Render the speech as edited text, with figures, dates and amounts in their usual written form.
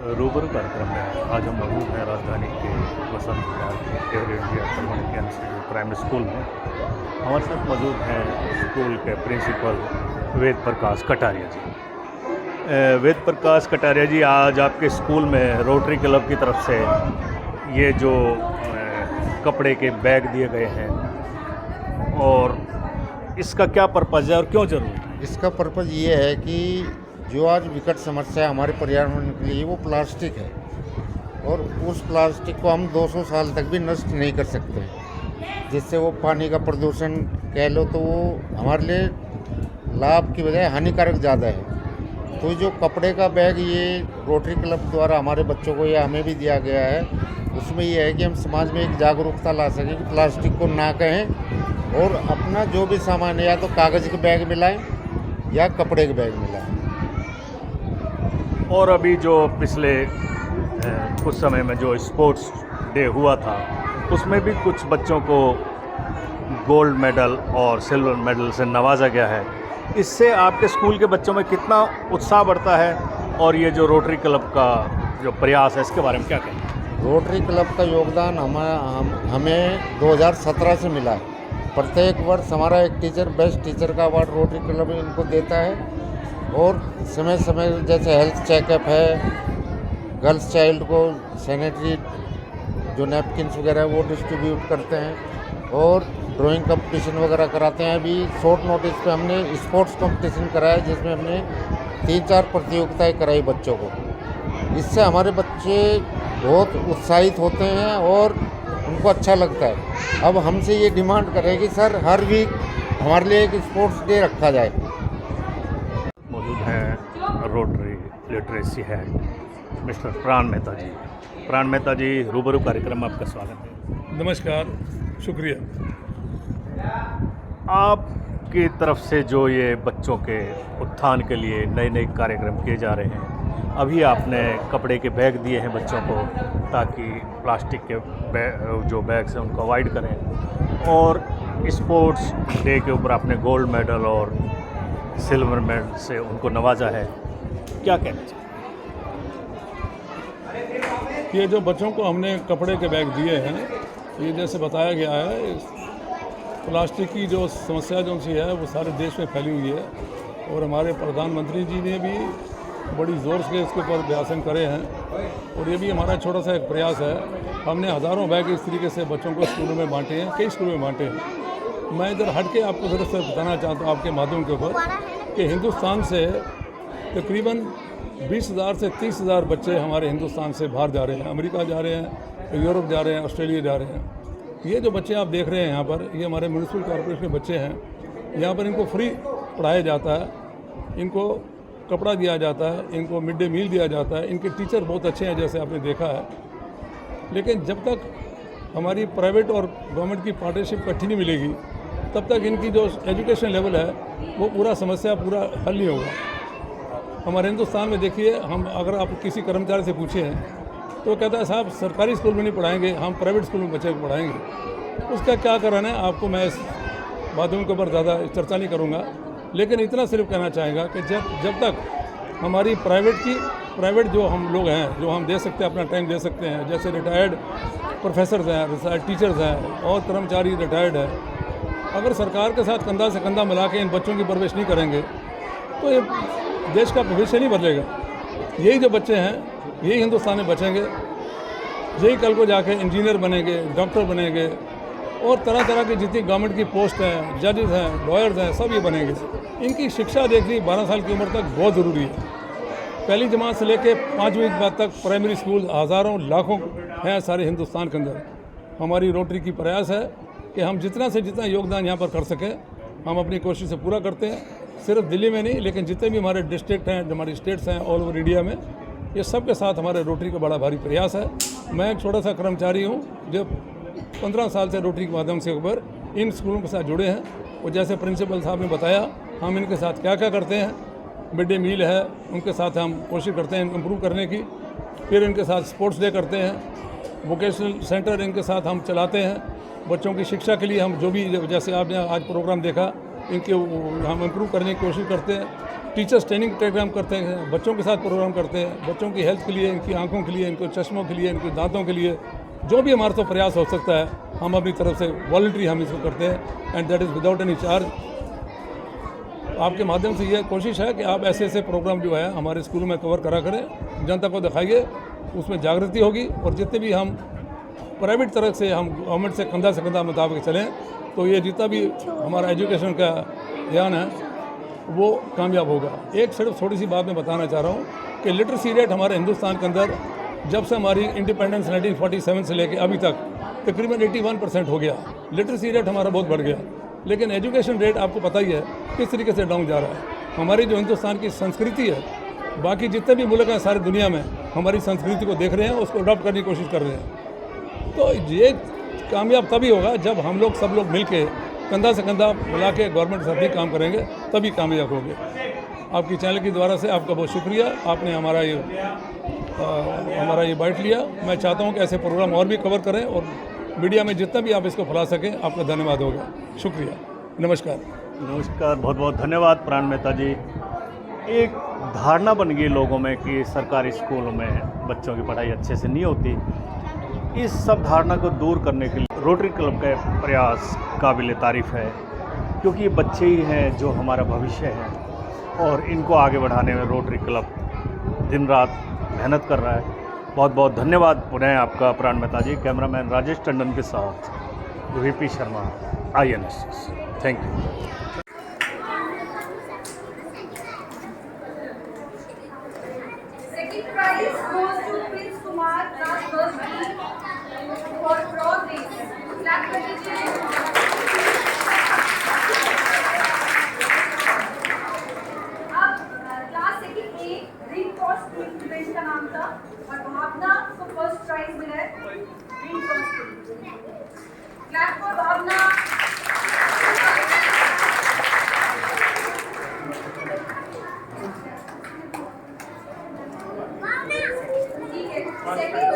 रूबरू कार्यक्रम में आज हम मौजूद हैं राजधानी के वसंत विहार के air India community institute primary school में। हमारे साथ मौजूद हैं स्कूल के प्रिंसिपल वेद प्रकाश कटारिया जी। वेद प्रकाश कटारिया जी, आज आपके स्कूल में रोटरी क्लब की तरफ से ये जो कपड़े के बैग दिए गए हैं, और इसका क्या पर्पज़ है और क्यों ज़रूरी है? इसका पर्पज़ ये है कि जो आज विकट समस्या है हमारे पर्यावरण के लिए, वो प्लास्टिक है, और उस प्लास्टिक को हम 200 साल तक भी नष्ट नहीं कर सकते हैं, जिससे वो पानी का प्रदूषण कह लो तो वो हमारे लिए लाभ की बजाय हानिकारक ज़्यादा है। तो जो कपड़े का बैग ये रोटरी क्लब द्वारा हमारे बच्चों को या हमें भी दिया गया है, उसमें ये है कि हम समाज में एक जागरूकता ला सकें कि प्लास्टिक को ना कहें और अपना जो भी सामान है या तो कागज़ के बैग मिलाएं या कपड़े के बैग मिलाएं। और अभी जो पिछले कुछ समय में जो स्पोर्ट्स डे हुआ था, उसमें भी कुछ बच्चों को गोल्ड मेडल और सिल्वर मेडल से नवाजा गया है। इससे आपके स्कूल के बच्चों में कितना उत्साह बढ़ता है, और ये जो रोटरी क्लब का जो प्रयास है, इसके बारे में क्या कहें? रोटरी क्लब का योगदान हमें 2017 से मिला है। प्रत्येक वर्ष हमारा एक टीचर बेस्ट टीचर का अवार्ड रोटरी क्लब इनको देता है, और समय समय जैसे हेल्थ चेकअप है, गर्ल्स चाइल्ड को सैनिटरी जो नैपकिन्स वगैरह वो डिस्ट्रीब्यूट करते हैं, और ड्राइंग कंपटीशन वगैरह कराते हैं। अभी शॉर्ट नोटिस पे हमने स्पोर्ट्स कंपटीशन कराया, जिसमें हमने 3-4 प्रतियोगिताएं कराई बच्चों को। इससे हमारे बच्चे बहुत उत्साहित होते हैं और उनको अच्छा लगता है। अब हमसे ये डिमांड करें कि सर हर वीक हमारे लिए एक स्पोर्ट्स डे रखा जाए। मौजूद हैं रोटरी लिटरेसी हेड मिस्टर प्राण मेहता जी। प्राण मेहता जी, रूबरू कार्यक्रम में आपका स्वागत है। नमस्कार, शुक्रिया। आपकी तरफ से जो ये बच्चों के उत्थान के लिए नए नए कार्यक्रम किए जा रहे हैं, अभी आपने कपड़े के बैग दिए हैं बच्चों को, ताकि प्लास्टिक के जो बैग्स हैं उनको अवॉइड करें, और स्पोर्ट्स डे के ऊपर आपने गोल्ड मेडल और सिल्वर मेडल से उनको नवाजा है। क्या कहना चाहिए? ये जो बच्चों को हमने कपड़े के बैग दिए हैं, ये जैसे बताया गया है, प्लास्टिक की जो समस्या जो सी है वो सारे देश में फैली हुई है, और हमारे प्रधानमंत्री जी ने भी बड़ी ज़ोर से इसके ऊपर अभ्यासन करे हैं, और ये भी हमारा छोटा सा एक प्रयास है। हमने हज़ारों बैग इस तरीके से बच्चों को स्कूलों में बांटे हैं, कई स्कूलों में बांटे हैं। मैं इधर हट के आपको ज़रा से बताना चाहता हूँ आपके माध्यम के ऊपर कि हिंदुस्तान से तकरीबन 20,000 से 30,000 बच्चे हमारे हिंदुस्तान से बाहर जा रहे हैं, अमेरिका जा रहे हैं, यूरोप जा रहे हैं, ऑस्ट्रेलिया जा रहे हैं। ये जो बच्चे आप देख रहे हैं यहाँ पर, ये हमारे म्यूनसिपल कॉर्पोरेशन के बच्चे हैं। यहाँ पर इनको फ्री पढ़ाया जाता है, इनको कपड़ा दिया जाता है, इनको मिड डे मील दिया जाता है, इनके टीचर बहुत अच्छे हैं जैसे आपने देखा है। लेकिन जब तक हमारी प्राइवेट और गवर्नमेंट की पार्टनरशिप इकट्ठी नहीं मिलेगी, तब तक इनकी जो एजुकेशन लेवल है वो पूरा समस्या पूरा हल नहीं होगा। हमारे हिंदुस्तान में देखिए, हम अगर आप किसी कर्मचारी से पूछें तो वो कहता है साहब सरकारी स्कूल में नहीं पढ़ाएंगे, हम प्राइवेट स्कूल में बच्चे को पढ़ाएंगे। उसका क्या कारण है आपको मैं इस बातों के ऊपर ज़्यादा चर्चा नहीं करूँगा, लेकिन इतना सिर्फ कहना चाहेगा कि जब तक हमारी प्राइवेट जो हम लोग हैं, जो हम दे सकते हैं, अपना टाइम दे सकते हैं, जैसे रिटायर्ड प्रोफेसर्स हैं, रिटायर्ड टीचर्स हैं और कर्मचारी रिटायर्ड है, अगर सरकार के साथ कंधा से कंधा मिला के इन बच्चों की परवरिश नहीं करेंगे तो ये देश का भविष्य नहीं बदलेगा। यही जो बच्चे हैं यही हिंदुस्तान में बचेंगे, यही कल को जाके इंजीनियर बनेंगे, डॉक्टर बनेंगे, और तरह तरह की जितनी गवर्नमेंट की पोस्ट हैं, जजेस हैं, लॉयर्स हैं, सब ये बनेंगे। इनकी शिक्षा देखनी 12 साल की उम्र तक बहुत ज़रूरी है। पहली जमात से लेकर 5वीं बात तक प्राइमरी स्कूल हज़ारों लाखों हैं सारे हिंदुस्तान के अंदर। हमारी रोटरी की प्रयास है कि हम जितना से जितना योगदान यहाँ पर कर सकें, हम अपनी कोशिश से पूरा करते हैं। सिर्फ दिल्ली में नहीं, लेकिन जितने भी हमारे डिस्ट्रिक्ट हैं, हमारी स्टेट्स हैं, ऑल ओवर इंडिया में, ये सब के साथ हमारे रोटरी का बड़ा भारी प्रयास है। मैं एक छोटा सा कर्मचारी हूँ जो 15 साल से रोटरी के माध्यम से ऊपर इन स्कूलों के साथ जुड़े हैं, और जैसे प्रिंसिपल साहब ने बताया हम इनके साथ क्या क्या करते हैं। मिड डे मील है, उनके साथ हम कोशिश करते हैं इम्प्रूव करने की। फिर इनके साथ स्पोर्ट्स डे करते हैं, वोकेशनल सेंटर इनके साथ हम चलाते हैं। बच्चों की शिक्षा के लिए हम जो भी, जैसे आपने आज प्रोग्राम देखा, इनके हम इम्प्रूव करने की कोशिश करते हैं। टीचर्स ट्रेनिंग प्रोग्राम करते हैं, बच्चों के साथ प्रोग्राम करते हैं, बच्चों की हेल्थ के लिए, इनकी आंखों के लिए, इनके चश्मों के लिए, इनके दांतों के लिए जो भी हमारे तो प्रयास हो सकता है हम अपनी तरफ से वॉलंटरी हम इसको करते हैं, and that is without any charge. आपके माध्यम से ये कोशिश है कि आप ऐसे ऐसे प्रोग्राम जो है हमारे स्कूलों में कवर करा करें, जनता को दिखाइए, उसमें जागृति होगी। और जितने भी हम प्राइवेट तरफ से हम गवर्नमेंट से कंधा मुताबिक चलें तो ये जितना भी हमारा एजुकेशन का ध्यान है वो कामयाब होगा। एक सिर्फ छोटी सी बात मैं बताना चाह रहा हूँ कि लिटरेसी रेट हमारे हिंदुस्तान के अंदर जब से हमारी इंडिपेंडेंस 1947 से लेकर अभी तक तकरीबन 81% हो गया। लिटरेसी रेट हमारा बहुत बढ़ गया, लेकिन एजुकेशन रेट आपको पता ही है किस तरीके से डाउन जा रहा है। हमारी जो हिंदुस्तान की संस्कृति है, बाकी जितने भी मुल्क हैं सारी दुनिया में हमारी संस्कृति को देख रहे हैं, उसको अडॉप्ट करने की कोशिश कर रहे हैं। तो ये कामयाब तभी होगा जब हम लोग सब लोग मिल के कंधा से कंधा मिला के गवर्नमेंट के साथ भी काम करेंगे, तभी कामयाब होंगे। आपकी चैनल के द्वारा से आपका बहुत शुक्रिया, आपने हमारा ये बाइट लिया। मैं चाहता हूँ कि ऐसे प्रोग्राम और भी कवर करें और मीडिया में जितना भी आप इसको फैला सकें, आपका धन्यवाद होगा। शुक्रिया, नमस्कार। नमस्कार, बहुत बहुत धन्यवाद प्राण मेहता जी। एक धारणा बन गई लोगों में कि सरकारी स्कूलों में बच्चों की पढ़ाई अच्छे से नहीं होती। इस सब धारणा को दूर करने के लिए रोटरी क्लब का प्रयास काबिल तारीफ़ है, क्योंकि ये बच्चे ही हैं जो हमारा भविष्य है और इनको आगे बढ़ाने में रोटरी क्लब दिन रात मेहनत कर रहा है। बहुत बहुत धन्यवाद पुनः आपका प्राण मेहता जी। कैमरामैन राजेश टंडन के साथ VP Sharma, INSS। Thank you. Second prize goes to Prince Kumar Rajgurji for frog race. Clap कर दीजिए। अब class second A green cross student का नाम था और भावना को फर्स्ट प्राइज मिला है ग्रीन क्रॉस। क्लैप फॉर भावना। ठीक है, सेकंड